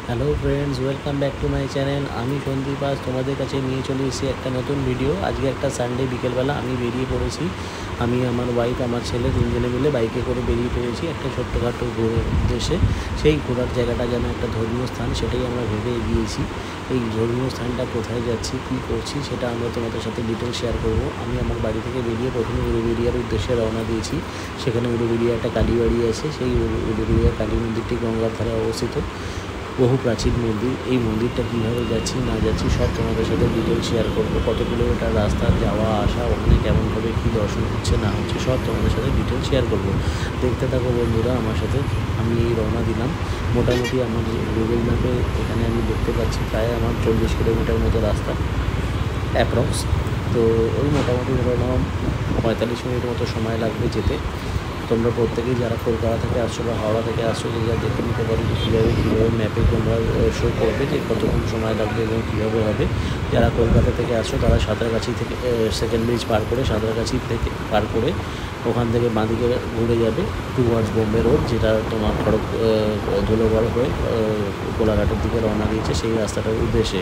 Hello friends, welcome back to my channel. আমি সন্দীপ আজ তোমাদের কাছে নিয়ে চলে এসেছি একটা নতুন ভিডিও। আজকে একটা সানডে বিকেলবেলা আমি বেরিয়ে পড়েছি। আমি, আমার ওয়াইফ, আমার ছেলে তিনজনে মিলে বাইকে করে বেরিয়ে পড়েছি একটা ছোট্টখাটো ঘোরার উদ্দেশ্যে। সেই ঘোরার জায়গাটা যেন একটা ধর্মীয় স্থান, সেটাই আমরা ভেবে এগিয়েছি। এই ধর্মীয় স্থানটা কোথায় যাচ্ছি, কী করছি, সেটা আমরা তোমাদের সাথে ডিটেল শেয়ার করব। আমি আমার বাড়ি থেকে বেরিয়ে প্রথমে উলুবেড়িয়ার উদ্দেশ্যে রওনা দিয়েছি। সেখানে উলুবেড়িয়া একটা কালীবাড়ি আছে। সেই উলুবেড়িয়া কালী মন্দিরটি গঙ্গার ধারে অবস্থিত, বহু প্রাচীন মন্দির। এই মন্দিরটা কীভাবে যাচ্ছি না যাচ্ছি সব তোমাদের সাথে ডিটেল শেয়ার করবো। কত কিলোমিটার রাস্তা যাওয়া আসা, ওখানে কেমনভাবে কী দর্শন হচ্ছে না হচ্ছে সব তোমাদের সাথে ডিটেল শেয়ার করবো। দেখতে থাকো বন্ধুরা আমার সাথে। আমি রওনা দিলাম। মোটামুটি আমার গুগল ম্যাপে এখানে আমি দেখতে পাচ্ছি প্রায় আমার 40 কিলোমিটার মতো রাস্তা অ্যাপ্রক্স। তো ওই মোটামুটি ধরে নাও 45 মিনিট মতো সময় লাগবে যেতে। তোমরা প্রত্যেকেই যারা কলকাতা থেকে আসছো বা হাওড়া থেকে আসছো, যা দেখে নিতে পারো যে কীভাবে ম্যাপে তোমরা শো করবে যে কতক্ষণ সময় লাগবে এবং কীভাবে হবে। যারা কলকাতা থেকে আসছো তারা সাঁতরাগাছি থেকে সেকেন্ড ব্রিজ পার করে, সাঁতরাগাছি থেকে পার করে ওখান থেকে বাঁদিকে ঘুরে যাবে টুয়ার্ডস বোম্বে রোড, যেটা তোমার ধুলোগড় হয়ে কোলাঘাটের দিকে রওনা দিয়েছে সেই রাস্তাটার উদ্দেশ্যে।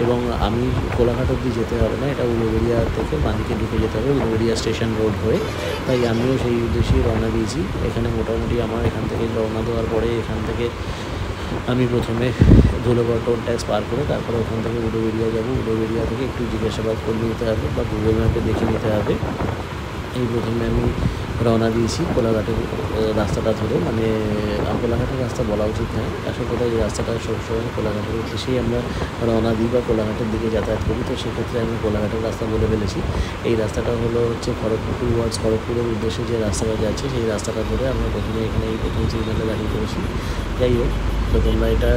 এবং আমি কোলাঘাট অব্দি যেতে হবে না, এটা উলুবেড়িয়া থেকে বাঁদিকে ঢুকে যেতে হবে উলুবেড়িয়া স্টেশন রোড হয়ে। তাই আমিও সেই উদ্দেশ্যেই রওনা দিয়েছি। এখানে মোটামুটি আমার এখান থেকে রওনা দেওয়ার পরে এখান থেকে আমি প্রথমে ধুলোগড় টোল ট্যাক্স পার করে তারপরে ওখান থেকে উলুবেড়িয়া যাবো। উলুবেড়িয়া থেকে একটু জিজ্ঞাসাবাদ করে নিতে হবে বা গুগল ম্যাপে দেখে নিতে হবে। এই প্রথমে আমি রওনা দিয়েছি কোলাঘাটের রাস্তাটা ধরে, মানে কোলাঘাটের রাস্তা বলা উচিত নয়, আসল কথা এই রাস্তাটা সবসময় কোলাঘাটের উদ্দেশ্যেই আমরা রওনা দিই বা কোলাঘাটের দিকে যাতায়াত করি। তো সেক্ষেত্রে আমি কোলাঘাটের রাস্তা বলে ফেলেছি। এই রাস্তাটা হচ্ছে খড়গপুর টুয়ার্ডস খড়গপুরের উদ্দেশ্যে যে রাস্তাটা যাচ্ছে সেই রাস্তাটা ধরে আমরা প্রথমে এখানে এই প্রথম সিগনালে দাঁড়িয়ে পড়েছি। যাই হোক, তো তোমরা এটা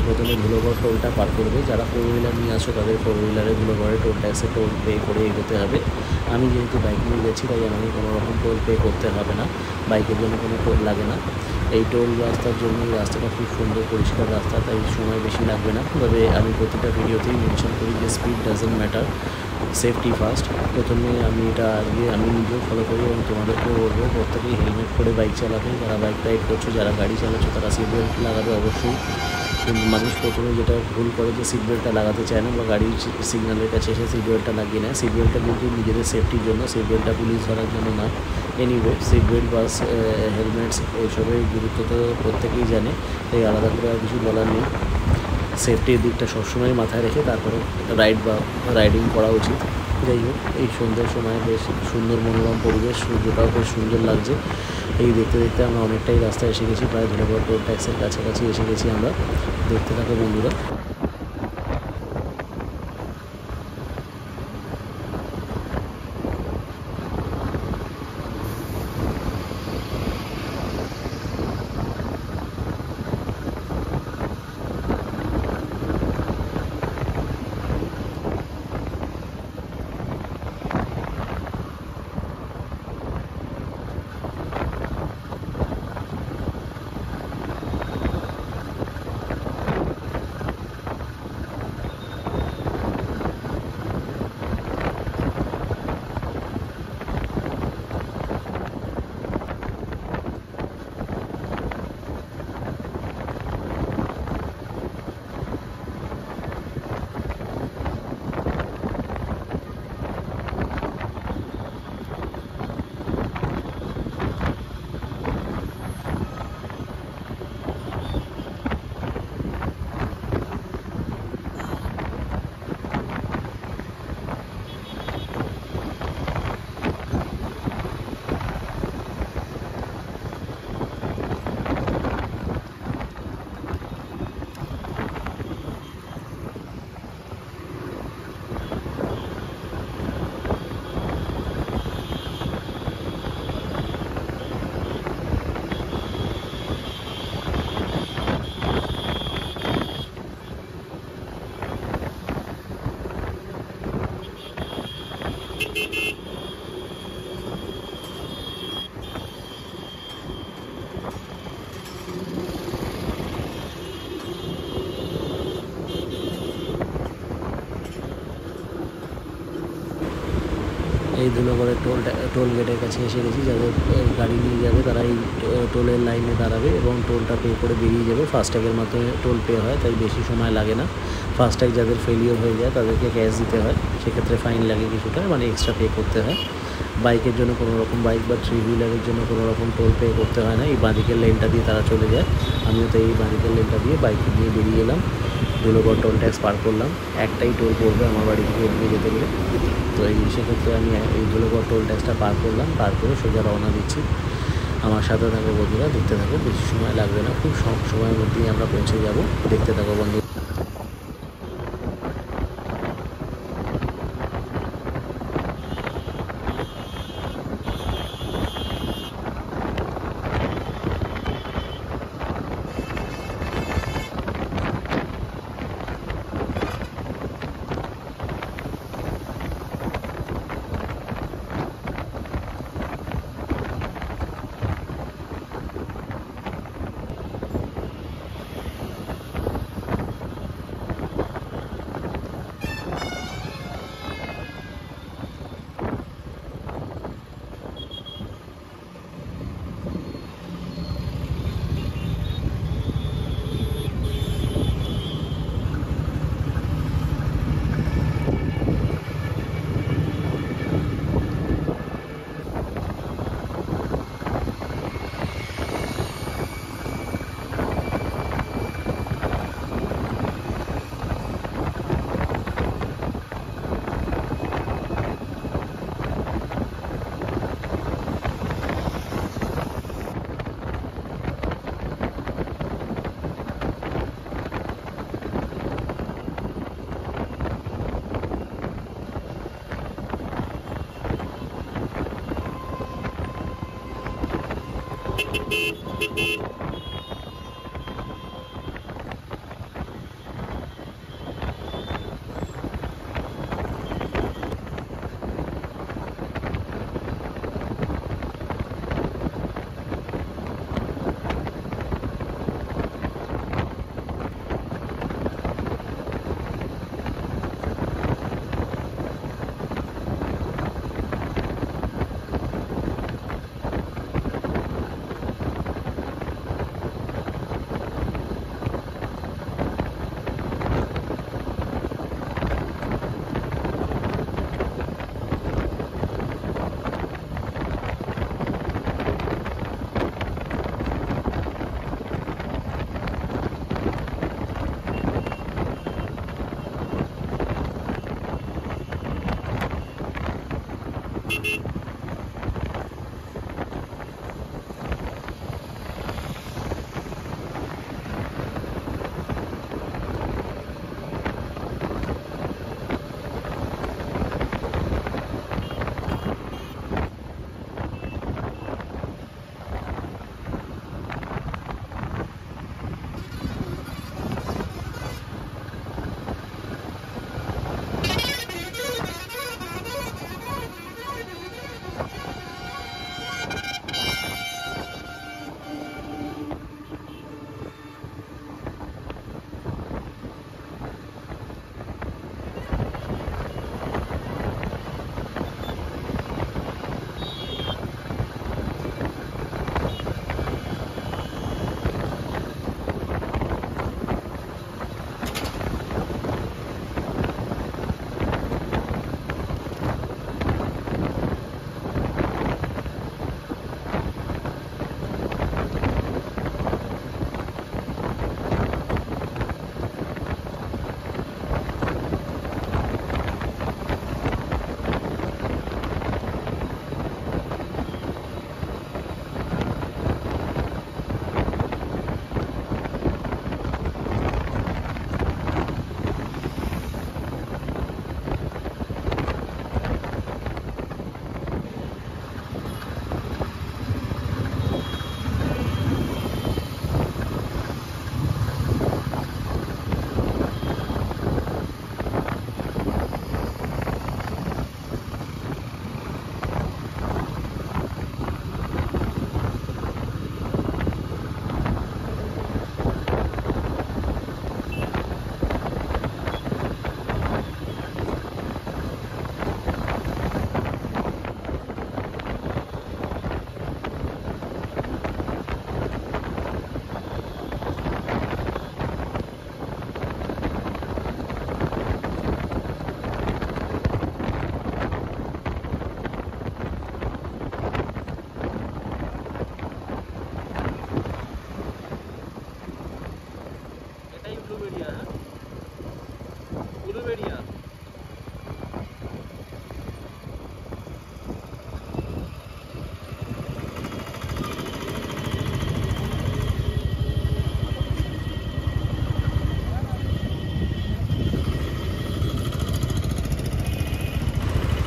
প্রথমে ধুলোগড় টোলটা পার করবে। যারা ফোর হুইলার নিয়ে আসো তাদের ফোর হুইলারে ধুলোগড়ে টোল ট্যাক্সে টোল পে করে এগোতে হবে। আমি যেহেতু বাইক নিয়ে যাচ্ছি তাই আমাকে কোনো রকম টোল পে করতে হবে না, বাইকের জন্য কোনো টোল লাগে না। এই টোল রাস্তার জন্য এই রাস্তাটা খুব সুন্দর পরিষ্কার রাস্তা, তাই সময় বেশি লাগবে না। তবে আমি প্রতিটা ভিডিওতেই মেনশন করি যে speed doesn't matter, safety first. প্রথমে আমি এটা আজকে আমি নিজেও ফলো করি এবং তোমাদেরকেও বলবো প্রত্যেকেই হেলমেট করে বাইক চালাবে। যারা বাইক রাইড করছো, যারা গাড়ি চালাচ্ছো তারা সিট বেল্ট লাগাবে অবশ্যই। কিন্তু মানুষ প্রথমে যেটা ভুল করে যে সিট বেল্টটা লাগাতে চায় না বা গাড়ির সিগন্যালের কাছে এসে সিট বেল্টটা লাগিয়ে নেয়। সিট বেল্টটা কিন্তু নিজেদের সেফটির জন্য, সিট বেল্টটা পুলিশ ধরার জন্য নয়। এনিওয়ে, সিট বেল্ট বা হেলমেটস এইসবের গুরুত্ব তো প্রত্যেকেই জানে, তাই আলাদা করে আর কিছু বলার নেই। সেফটির দিকটা সবসময় মাথায় রেখে তারপরে রাইডিং করা উচিত। যাই হোক, এই সন্ধ্যের সময় বেশ সুন্দর মনোরম পরিবেশ, সূর্যটাও বেশ সুন্দর লাগছে। এই দেখতে দেখতে আমরা অনেকটাই রাস্তায় এসে গেছি, প্রায় ধুলোগড় টোল ট্যাক্সের কাছাকাছি এসে গেছি আমরা। দেখতে থাকো বন্ধুরা। এই ধুলোগড়ের টোল গেটের কাছে এসে গেছি। যাদের গাড়ি নিয়ে যাবে তারা এই টোলের লাইনে দাঁড়াবে এবং টোলটা পে করে বেরিয়ে যাবে। ফাস্ট্যাগের মাধ্যমে টোল পে হয়, তাই বেশি সময় লাগে না। ফাস্ট্যাগ যাদের ফেলিওর হয়ে যায় তাদেরকে ক্যাশ দিতে হয়, সেক্ষেত্রে ফাইন লাগে কিছুটা, মানে এক্সট্রা পে করতে হয়। বাইকের জন্য কোনো রকম, বাইক বা থ্রি হুইলারের জন্য কোনো রকম টোল পে করতে হয় না। এই বাঁদিকের লেনটা দিয়ে তারা চলে যায়। আমিও তো এই বাঁদিকের লেনটা দিয়ে বাইক নিয়ে বেরিয়ে এলাম। ধুলোগড় টোল ট্যাক্স পার করলাম। একটাই টোল পড়বে আমার বাড়ি থেকে এদিকে যেতে গেলে। তো সেক্ষেত্রে আমি এই ধুলোগড় টোল ট্যাক্সটা পার করলাম, পার করে সোজা রওনা দিচ্ছি। আমার সাথে থাকো বন্ধুরা, দেখতে থাকো, বেশি সময় লাগবে না, খুব সময়ের মধ্যেই আমরা পৌঁছে যাব। দেখতে থাকো বন্ধু। উলুবেড়িয়া, উলুবেড়িয়া।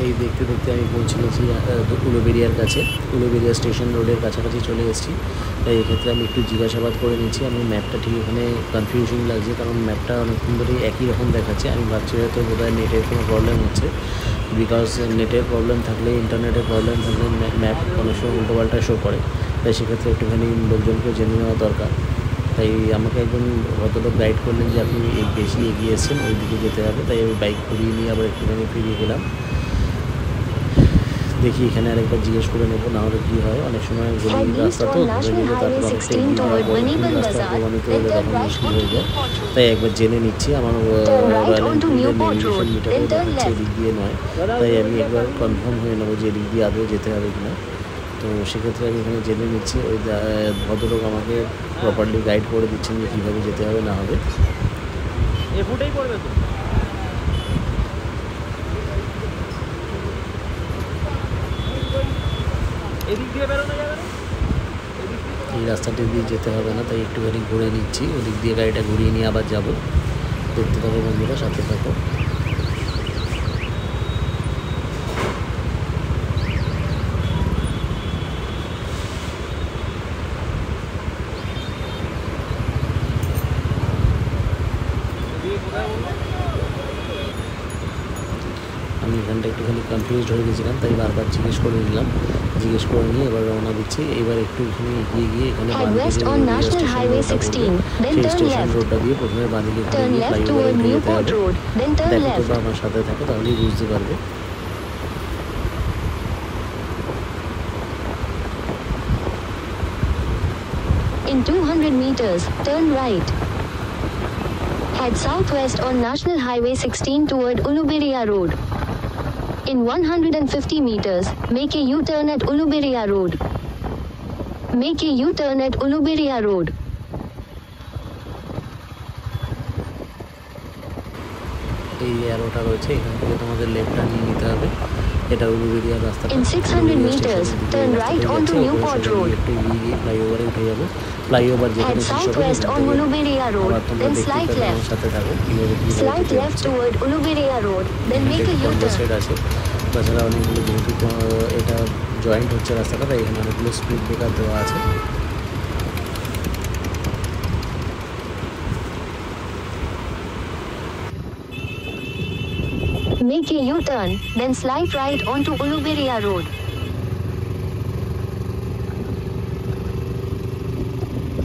এই দেখতে দেখতে আমি পৌঁছেছি উলুবেড়িয়ার কাছে, উলুবেড়িয়া স্টেশন রোডের কাছাকাছি চলে এসেছি। তাই এক্ষেত্রে আমি একটু জিজ্ঞাসাবাদ করে নিচ্ছি। আমি ম্যাপটা ঠিক এখানে কনফিউজিং লাগছে, কারণ ম্যাপটা অনেকক্ষণ ধরে একই রকম দেখাচ্ছে। আমি ভাবছি হয়তো বোধহয় নেটের কোনো প্রবলেম হচ্ছে, বিকজ নেটের প্রবলেম থাকলে, ইন্টারনেটের প্রবলেম থাকলে ম্যাপ অনেক সময় উল্টোপাল্টা শো করে। তাই সেক্ষেত্রে একটুখানি লোকজনকে জেনে নেওয়া দরকার। তাই আমাকে একজন ভদ্রলোক গাইড করলেন যে আপনি বেশি এগিয়ে এসেছেন, ওই দিকে যেতে হবে। তাই আমি বাইক ঘুরিয়ে নিয়ে আবার একটুখানি ফিরিয়ে গেলাম। দেখি এখানে আরেকবার জিজ্ঞেস করে নেবো, না হলে কী হয়, অনেক সময় গলি রাস্তা তো ধরে গেলে তারপর অনেকটা এগিয়ে যাওয়ার পর রাস্তা প্রমাণিত হলে তখন মুশকিল হয়ে যায়। তাই একবার জেনে নিচ্ছি। আমার রয়্যাল এনফিল্ডের নেভিগেশন মিটারে দেখাচ্ছে এদিক দিয়ে নয়, তাই আমি একবার কনফার্ম হয়ে নেবো যে এদিক দিয়ে আদৌ যেতে হবে কিনা। তো সেক্ষেত্রে আমি এখানে জেনে নিচ্ছি। ওই ভদ্রলোক আমাকে প্রপারলি গাইড করে দিচ্ছেন যে কীভাবে যেতে হবে না হবে। এ ফুটেই পড়বে তো। এদিক দিয়ে বেরোনো যাবে না, এই রাস্তাটি দিয়ে যেতে হবে না, তাই একটুখানি ঘুরে নিচ্ছি। ওদিক দিয়ে গাড়িটা ঘুরিয়ে নিয়ে আবার যাব। দেখতে থাকো বন্ধুরা, সাথে থাকো। আমি এখানটা একটুখানি কনফিউজড হয়ে গেছিলাম, তাই বারবার জিজ্ঞেস করে নিলাম। জিজ্ঞেস করে নিয়ে এবার রওনা দিচ্ছি। এবার একটুখানি এগিয়ে গিয়ে এখানে সেই স্টেশন রোডটা দিয়ে প্রথমে বাঁদিকে ঘুরে গিয়ে ফ্লাইওভারে উঠে যেতে হবে। দেখো তোমরা আমার সাথে থাকো, তাহলেই বুঝতে পারবে। In 200 meters, turn right. Head southwest on National Highway 16 toward Uluberia Road. In 150 meters, make a U-turn at Uluberia Road. Make a U-turn at Uluberia Road. এই অ্যারোটা রয়েছে, এখান থেকে তোমাদের লেফটটা নিয়ে নিতে হবে। এটা উলুবেড়িয়া রাস্তা। In 600 meters, turn right onto Newport Road. একটু এগিয়ে গিয়ে ফ্লাইওভারে উঠে যাবো। ফ্লাইওভার যেখানে Head southwest on Uluberia Road, then slide left. সাথে থাকো। Slide left toward Uluberia Road, then make a U-turn. আছে, তাছাড়া অনেকগুলো, যেহেতু এটা জয়েন্ট হচ্ছে রাস্তাটা, তাই এখানে অনেকগুলো স্পিড ব্রেকার দেওয়া আছে। Make a U-turn, then slide right onto Uluberia Road.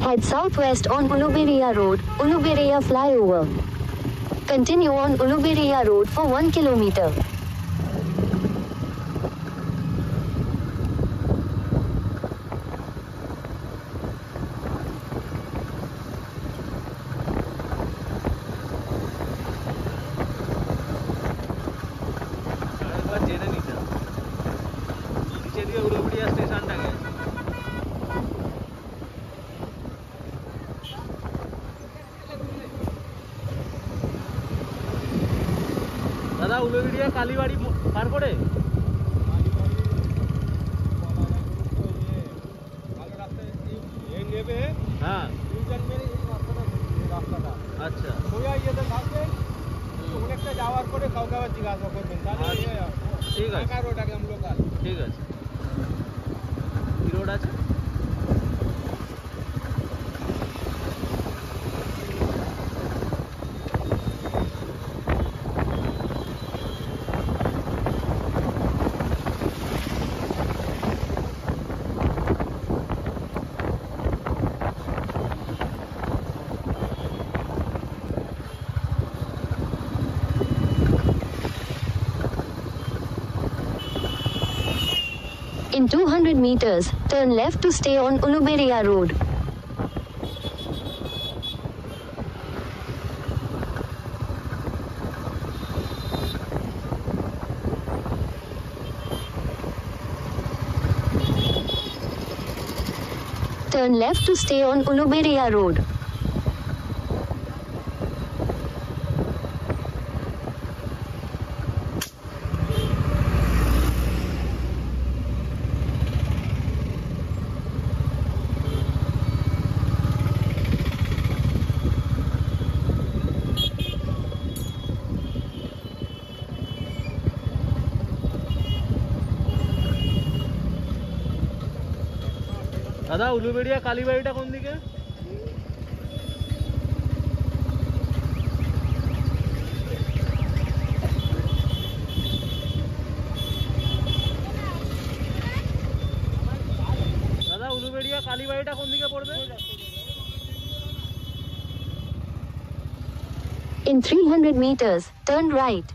Head southwest on Uluberia Road, Uluberia flyover. Continue on Uluberia Road for 1 kilometer. দাদা উলুবেড়িয়া কালীবাড়ি পার করে হ্যাঁ, আচ্ছা অনেকটা যাওয়ার পরে কাউকে আবার জিজ্ঞাসা করবেন, ঠিক আছে, রোড একদম লোকাল। ঠিক আছে। কি রোড আছে? In 200 meters, turn left to stay on Uluberia Road. Turn left to stay on Uluberia Road. দাদা উলুবেড়িয়া কালীবাড়িটা কোন দিকে? দাদা উলুবেড়িয়া কালীবাড়িটা কোন দিকে পড়বে? In 300 meters, turn right.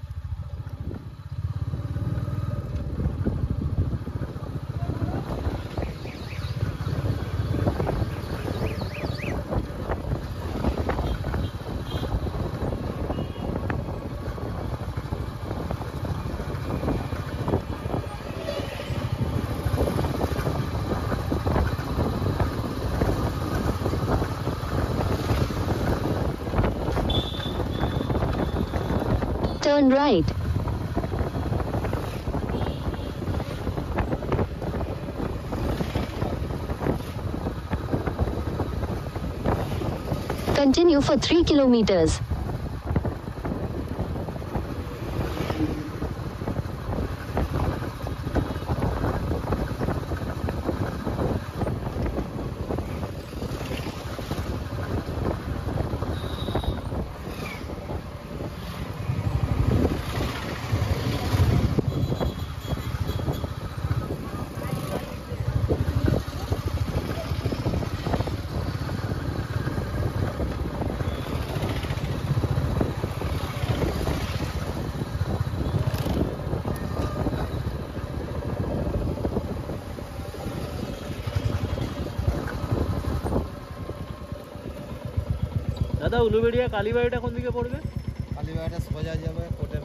Turn right. Continue for 3 kilometers. দাদা উলুবেড়িয়া কালীবাড়িটা কোন দিকে পড়বে? কালীবাড়িটা সোজা যাবে কোটের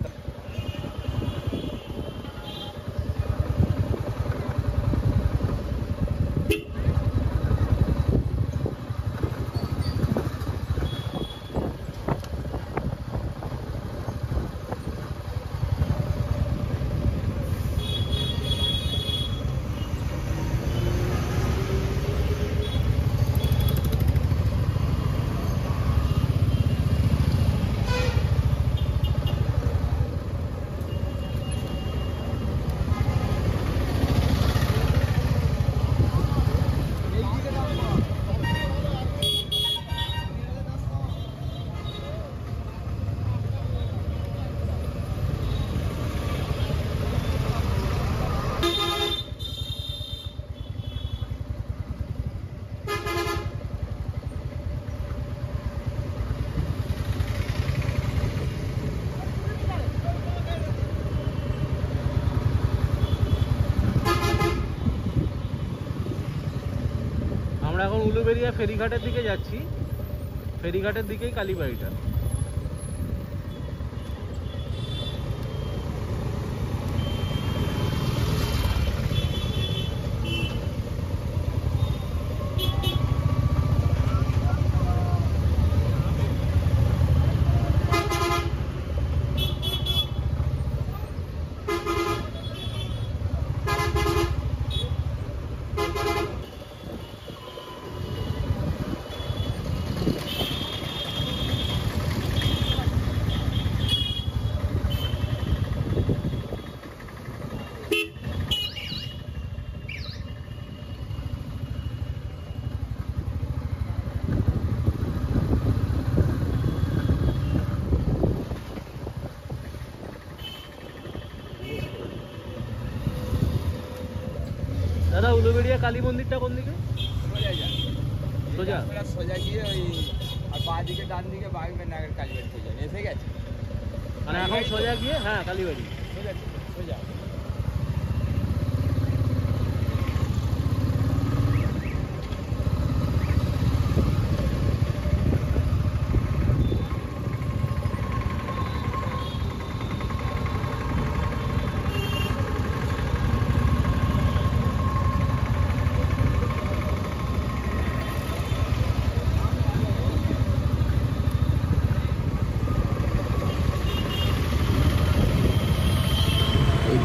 আমরা এখন উলুবেড়িয়া ফেরিঘাটের দিকে যাচ্ছি। ফেরিঘাটের দিকেই কালীবাড়িটা। দাদা উলুবেড়িয়া কালী মন্দিরটা কোন দিকে? সোজা সোজা গিয়ে ওই আর বাঁ দিকে ডান দিকে বাঘবেন নাগের কালীবাড়ি সোজা এসে গেছে মানে এখন সোজা গিয়ে হ্যাঁ কালীবাড়ি সোজা সোজা।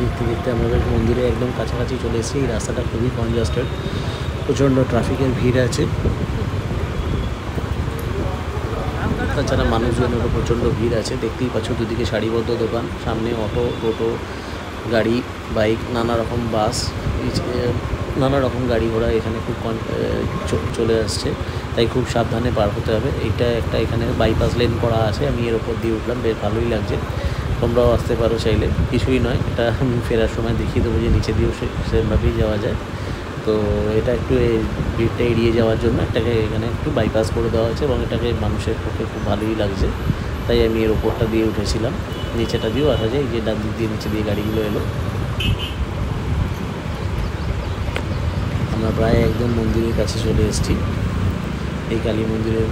দেখতে দেখতে আমাদের মন্দিরে একদম কাছাকাছি চলে এসেছি। এই রাস্তাটা খুবই কনজাস্টেড, প্রচণ্ড ট্রাফিকের ভিড় আছে, তাছাড়া মানুষজনেরও প্রচণ্ড ভিড় আছে। দেখতেই পাচ্ছ দুদিকে সারিবদ্ধ দোকান, সামনে অটো, টোটো, গাড়ি, বাইক, নানা রকম বাস, নানা রকম গাড়ি ঘোড়া এখানে খুব চলে আসছে, তাই খুব সাবধানে পার হতে হবে। এইটা একটা এখানে বাইপাস লেন করা আছে, আমি এর ওপর দিয়ে উঠলাম, বেশ ভালোই লাগছে। তোমরাও আসতে পারো চাইলে, কিছুই নয়। এটা আমি ফেরার সময় দেখিয়ে দেবো যে নিচে দিয়েও সেরকমভাবেই যাওয়া যায়। তো এটা একটু এই ভিড়টা এড়িয়ে যাওয়ার জন্য এটাকে এখানে একটু বাইপাস করে দেওয়া হয়েছে, এবং এটাকে মানুষের পক্ষে খুব ভালোই লাগছে, তাই আমি এর ওপরটা দিয়ে উঠেছিলাম। নিচেটা দিয়েও আসা যায়, এই যে ডান দিক দিয়ে নিচে দিয়ে গাড়িগুলো এলো। আমরা প্রায় একদম মন্দিরের কাছে চলে এসেছি। এই কালী মন্দিরের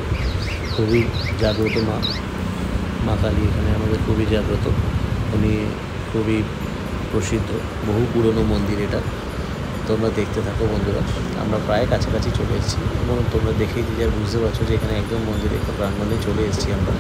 খুবই জাগ্রত মা কালী এখানে আমাদের খুবই জাগ্রত, উনি খুবই প্রসিদ্ধ, বহু পুরনো মন্দির এটা। তোমরা দেখতে থাকো বন্ধুরা, আমরা প্রায় কাছাকাছি চলে এসেছি, এবং তোমরা দেখেই যে বুঝতে পারছো যে এখানে একদম মন্দিরের প্রাঙ্গণে চলে এসেছি আমরা।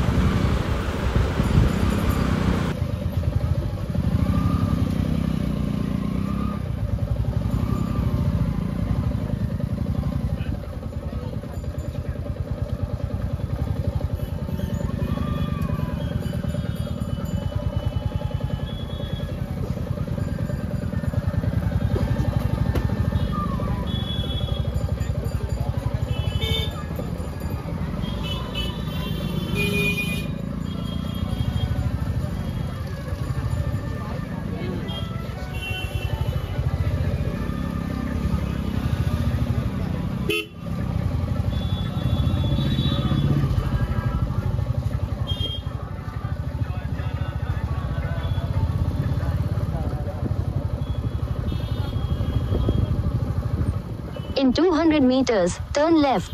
In 200 meters, turn left.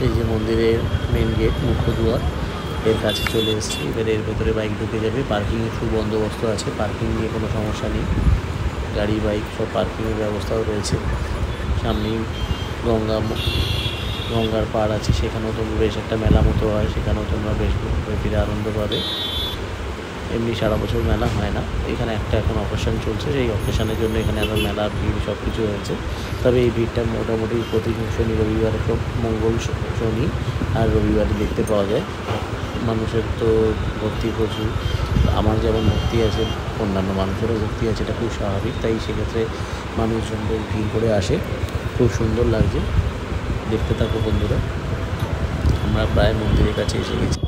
এই যে মন্দিরের মেন গেট, মুখ্য দুয়ার, এর কাছে চলে এসেছি। এবার এর ভেতরে বাইক ঢুকে যাবে। পার্কিংয়ের সুবন্দোবস্ত আছে, পার্কিং নিয়ে কোনো সমস্যা নেই, গাড়ি বাইক সব পার্কিংয়ের ব্যবস্থাও রয়েছে। সামনেই গঙ্গার পাড় আছে, সেখানেও তোমরা বেশ একটা মেলা মতো হয়, সেখানেও তোমরা বেশ ঘুরে ফিরে আনন্দ পাবে। এমনি সারা বছর মেলা হয় না, এখানে একটা এখন অকেশন চলছে, সেই অকেশনের জন্য এখানে এত মেলা ভিড় সব কিছু হয়েছে। তবে এই ভিড়টা মোটামুটি প্রতি শনি রবিবারে, মঙ্গল শনি আর রবিবারে দেখতে পাওয়া যায়। মানুষের তো ভক্তি প্রচুর, আমার যেমন ভক্তি আছে অন্যান্য মানুষেরও ভক্তি আছে, এটা খুব স্বাভাবিক। তাই সেক্ষেত্রে মানুষজন বেশ ভিড় করে আসে, খুব সুন্দর লাগছে। দেখতে থাকো বন্ধুরা, আমরা প্রায় মন্দিরের কাছে এসে গেছি।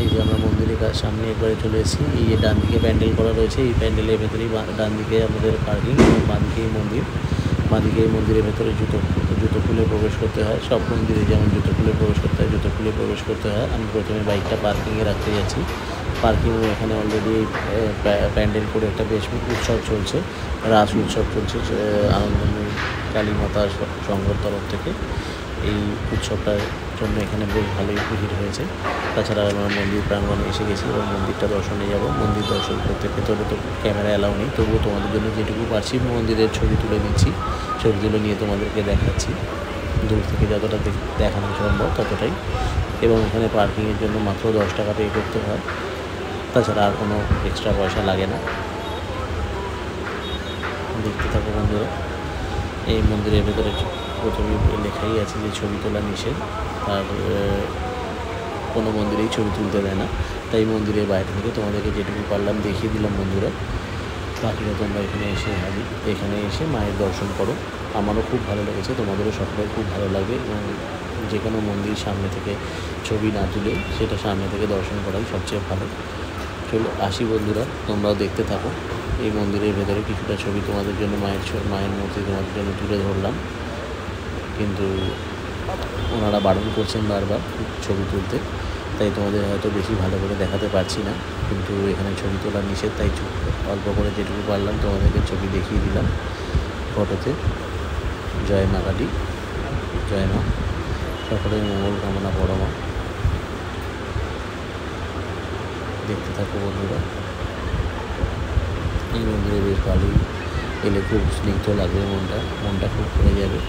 এই যে আমরা মন্দিরের সামনে একবারে চলে এসেছি। এই যে ডান দিকে প্যান্ডেল করা রয়েছে, এই প্যান্ডেলের ভেতরেই ডান দিকে আমাদের পার্কিং, এবং বাঁ দিকেই মন্দির। বাঁ দিকে এই মন্দিরের ভেতরে জুতো খুলে প্রবেশ করতে হয়। সব মন্দিরে যেমন জুতো খুলে প্রবেশ করতে হয়, জুতো খুলে প্রবেশ করতে হয়। আমি প্রথমে বাইকটা পার্কিংয়ে রাখতে যাচ্ছি। পার্কিংয়ে এখানে অলরেডি প্যান্ডেল করে একটা বেশ উৎসব চলছে, রাস উৎসব চলছে আনন্দময়ী কালী মাতা সংঘর তরফ থেকে। এই উৎসবটার জন্য এখানে বেশ ভালোই ভিড় হয়েছে। তাছাড়া আমরা মন্দির প্রাঙ্গণে এসে গেছি, এবং মন্দিরটা দর্শনে যাব। মন্দির দর্শন করতে ভেতরে তো ক্যামেরা অ্যালাউ নেই, তবুও তোমাদের জন্য যেটুকু পারছি মন্দিরের ছবি তুলে দিচ্ছি, ছবিগুলো নিয়ে তোমাদেরকে দেখাচ্ছি, দূর থেকে যতটা দেখানো সম্ভব ততটাই। এবং এখানে পার্কিংয়ের জন্য মাত্র 10 টাকা পে করতে হয়, তাছাড়া আর কোনো এক্সট্রা পয়সা লাগে না। দেখতে থাকো বন্ধুরা। এই মন্দিরের ভেতরে প্রথমে লেখাই আছে যে ছবি তোলা নিষেধ, আর কোনো মন্দিরেই ছবি তুলতে দেয় না। তাই মন্দিরের বাইরে থেকে তোমাদেরকে যেটুকু পারলাম দেখিয়ে দিলাম বন্ধুরা। বাকিরা তোমরা এখানে এসে মায়ের দর্শন করো। আমারও খুব ভালো লেগেছে, তোমাদেরও সকলের খুব ভালো লাগবে। এবং যে কোনো মন্দির সামনে থেকে ছবি না তুলে সেটা সামনে থেকে দর্শন করাই সবচেয়ে ভালো। চলো আসি বন্ধুরা, তোমরাও দেখতে থাকো। এই মন্দিরের ভেতরে কিছুটা ছবি তোমাদের জন্য মায়ের মূর্তি তোমাদের জন্য তুলে ধরলাম, কিন্তু ওনারা বারণ করছেন বারবার ছবি তুলতে, তাই তোমাদের হয়তো বেশি ভালো করে দেখাতে পারছি না। কিন্তু এখানে ছবি তোলা নিষেধ, তাই অল্প করে যেটুকু পারলাম তোমাদেরকে ছবি দেখিয়ে দিলাম ফটোতে। জয় মা কালী, জয় মা, সকলের মঙ্গল কামনা বড় মা। দেখতে থাকো বন্ধুরা। এই মন্দিরে বেশ ভালোই এলে খুব স্নিগ্ধ লাগবে, মনটা খুব ভরে যাবে।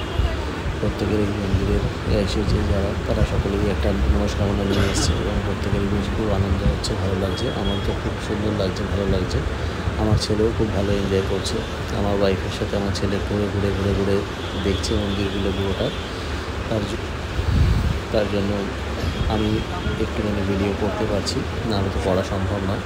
প্রত্যেকের এই মন্দিরের এসেছে যারা, তারা সকলেই একটা মনস্কামনা নিয়ে এসেছে এবং প্রত্যেকেরই বেশ খুব আনন্দ হচ্ছে, ভালো লাগছে। আমার তো খুব সুন্দর লাগছে, ভালো লাগছে। আমার ছেলেও খুব ভালো এনজয় করছে। আমার ওয়াইফের সাথে আমার ছেলে ঘুরে ঘুরে ঘুরে ঘুরে দেখছে মন্দিরগুলো পুরোটা। তার জন্য আমি একটুখানি ভিডিও করতে পারছি, না আমি তো করা সম্ভব নয়।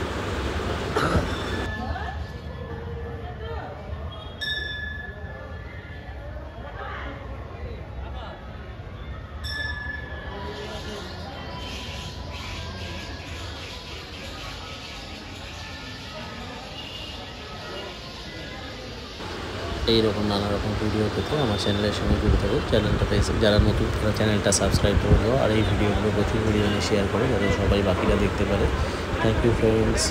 এইরকম নানা রকম ভিডিও পেতে আমার চ্যানেলের সঙ্গে জুড়ে থাকো। চ্যানেলটাতে যারা নতুন তারা চ্যানেলটা সাবস্ক্রাইব করে দাও, আর এই ভিডিওগুলো প্রচুর পরিমাণে শেয়ার করো যাতে সবাই বাকিরা দেখতে পারে। Thank you friends.